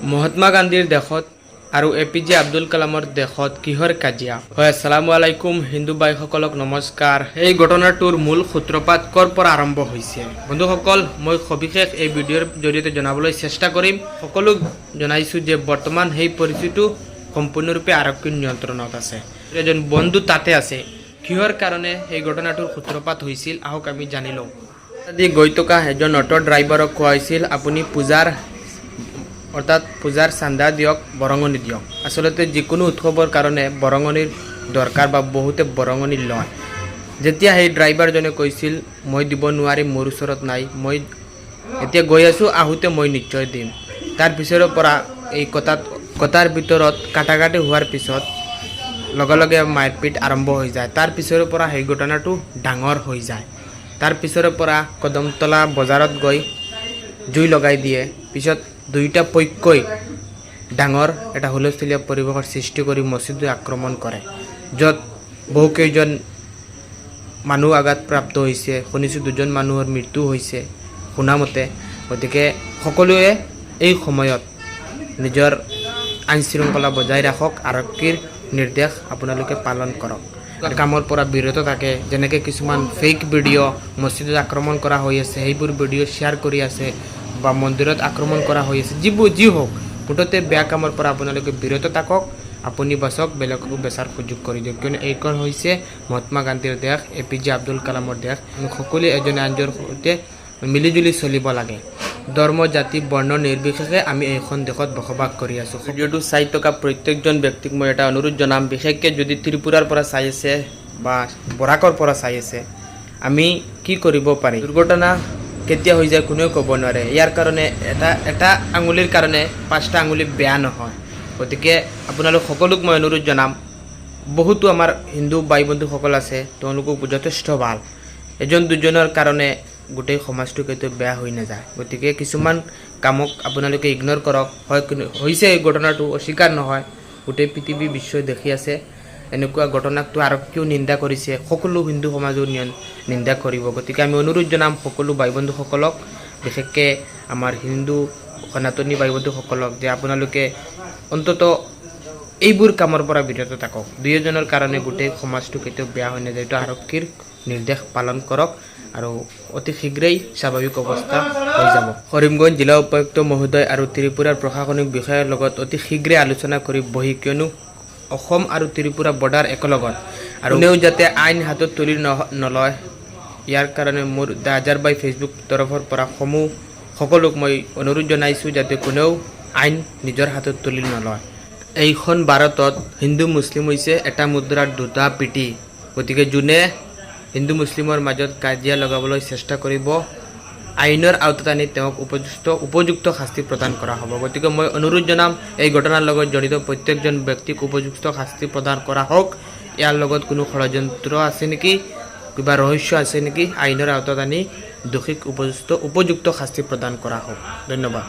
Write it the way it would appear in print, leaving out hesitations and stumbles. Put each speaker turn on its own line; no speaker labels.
মহাত্মা গান্ধীৰ দেশত আৰু এপিজে আব্দুল কালামৰ দেশত কিহৰ কাজিয়া হয়। আসসালামু আলাইকুম হিন্দু ভাইসকলক নমস্কাৰ। এই ঘটনাটোৰ মূল সূত্ৰপাত কৰ পৰা আৰম্ভ হৈছে বন্ধুসকল, মই সবিশেষ এই ভিডিঅ'ৰ জৰিয়তে জনাবলৈ চেষ্টা কৰিম। সকলো জনাইছোঁ যে বৰ্তমান সেই পৰিস্থিতিটো সম্পূৰ্ণৰূপে আৰক্ষীৰ নিয়ন্ত্ৰণত আছে। এজন বন্ধু তাতে আছে। কিহৰ কাৰণে এই ঘটনাটোৰ সূত্ৰপাত হৈছিল আহক আমি জানি লওঁ। আজি গৈ থকা এজন অটো ড্ৰাইভাৰক কোৱা হৈছিল আপুনি পূজাৰ অৰ্থাৎ পূজাৰ চান্দা দিয়ক, বৰঙণি দিয়ক। আচলতে যিকোনো উৎসৱৰ কাৰণে বৰঙণিৰ দৰকাৰ বা বহুতে বৰঙণি লয়। যেতিয়া সেই ড্ৰাইভাৰজনে কৈছিল মই দিব নোৱাৰিম, মোৰ ওচৰত নাই, মই এতিয়া গৈ আছোঁ, আহোঁতে মই নিশ্চয় দিম। তাৰ পিছৰ পৰা এই কথাৰ ভিতৰত কাটাকাটি হোৱাৰ পিছত লগে লগে মাৰপিট আৰম্ভ হৈ যায়। তাৰ পিছৰ পৰা সেই ঘটনাটো ডাঙৰ হৈ যায়। তাৰ পিছৰ পৰা কদমতলা বজাৰত গৈ জুই লগাই দিয়ে। পিছত দুয়োটা পক্ষই ডাঙৰ এটা হুলস্থুলীয়া পৰিৱেশৰ সৃষ্টি কৰি মছজিদত আক্ৰমণ কৰে, য'ত বহুকেইজন মানুহ আঘাতপ্ৰাপ্ত হৈছে। শুনিছোঁ 2জন মানুহৰ মৃত্যু হৈছে শুনামতে। গতিকে সকলোৱে এই সময়ত নিজৰ আইন শৃংখলা বজাই ৰাখক, আৰক্ষীৰ নিৰ্দেশ আপোনালোকে পালন কৰক, কামৰ পৰা বিৰত থাকে। যেনেকৈ কিছুমান ফেক ভিডিঅ' মছজিদত আক্ৰমণ কৰা হৈ আছে, সেইবোৰ ভিডিঅ' শ্বেয়াৰ কৰি আছে বা মন্দিৰত আক্ৰমণ কৰা হৈ আছে। যি হওক, মুঠতে বেয়া কামৰ পৰা আপোনালোকে বিৰত থাকক, আপুনি বাচক, বেলেগকো বেচাৰ সুযোগ কৰি দিয়ক। কিয়নো এইখন হৈছে মহাত্মা গান্ধীৰ দেশ, এপিজে আব্দুল কালামৰ দেশ। আমি সকলোৱে এজনে আনজনৰ সৈতে মিলিজুলি চলিব লাগে। ধৰ্ম, জাতি, বৰ্ণ নিৰ্বিশেষে আমি এইখন দেশত বসবাস কৰি আছোঁ। ভিডিঅ'টো চাই থকা প্ৰত্যেকজন ব্যক্তিক মই এটা অনুৰোধ জনাম, বিশেষকৈ যদি ত্ৰিপুৰাৰ পৰা চাই আছে বা বৰাকৰ পৰা চাই আছে, আমি কি কৰিব পাৰি। দুৰ্ঘটনা কেতিয়া হৈ যায় কোনেও ক'ব নোৱাৰে। ইয়াৰ কাৰণে এটা আঙুলিৰ কাৰণে 5টা আঙুলি বেয়া নহয়। গতিকে আপোনালোক সকলোক মই অনুৰোধ জনাম, বহুতো আমাৰ হিন্দু ভাই বন্ধুসকল আছে, তেওঁলোকক যথেষ্ট ভাল। 1-2জনৰ কাৰণে গোটেই সমাজটো কেতিয়াও বেয়া হৈ নাযায়। গতিকে কিছুমান কামক আপোনালোকে ইগন'ৰ কৰক। হয়, হৈছে এই ঘটনাটো, অস্বীকাৰ নহয়, গোটেই পৃথিৱী বিশ্বই দেখি আছে। এনেকুৱা ঘটনাকটো আৰক্ষীয়েও নিন্দা কৰিছে, সকলো হিন্দু সমাজেও নিন্দা কৰিব। গতিকে আমি অনুৰোধ জনাম সকলো ভাই বন্ধুসকলক, বিশেষকৈ আমাৰ হিন্দু সনাতনী ভাই বন্ধুসকলক, যে আপোনালোকে অন্ততঃ এইবোৰ কামৰ পৰা বিৰত থাকক। 2জনৰ কাৰণে গোটেই সমাজটো কেতিয়াও বেয়া হৈ নাযায়। এইটো আৰক্ষীৰ নিৰ্দেশ পালন কৰক আৰু অতি শীঘ্ৰেই স্বাভাৱিক অৱস্থা হৈ যাব। কৰিমগঞ্জ জিলা উপায়ুক্ত মহোদয় আৰু ত্ৰিপুৰাৰ প্ৰশাসনিক বিষয়াৰ লগত অতি শীঘ্ৰে আলোচনা কৰি বহি, কিয়নো অসম আৰু ত্ৰিপুৰা বৰ্ডাৰ একেলগত, আৰু কোনেও যাতে আইন হাতত তুলি নলয়, ইয়াৰ কাৰণে মোৰ দ্য আজাৰবাই ফেচবুক তৰফৰ পৰা সকলোক মই অনুৰোধ জনাইছোঁ যাতে কোনেও আইন নিজৰ হাতত তুলি নলয়। এইখন ভাৰতত হিন্দু মুছলিম হৈছে এটা মুদ্ৰাৰ 2টা পিঠি। গতিকে যোনে হিন্দু মুছলিমৰ মাজত কাজিয়া লগাবলৈ চেষ্টা কৰিব, আইনৰ আওতাত আনি তেওঁক উপযুক্ত শাস্তি প্ৰদান কৰা হ'ব। গতিকে মই অনুৰোধ জনাম, এই ঘটনাৰ লগত জড়িত প্ৰত্যেকজন ব্যক্তিক উপযুক্ত শাস্তি প্ৰদান কৰা হওক। ইয়াৰ লগত কোনো ষড়যন্ত্ৰ আছে নেকি, কিবা ৰহস্য আছে নেকি, আইনৰ আওতাত আনি দোষীক উপযুক্ত শাস্তি প্ৰদান কৰা হওক। ধন্যবাদ।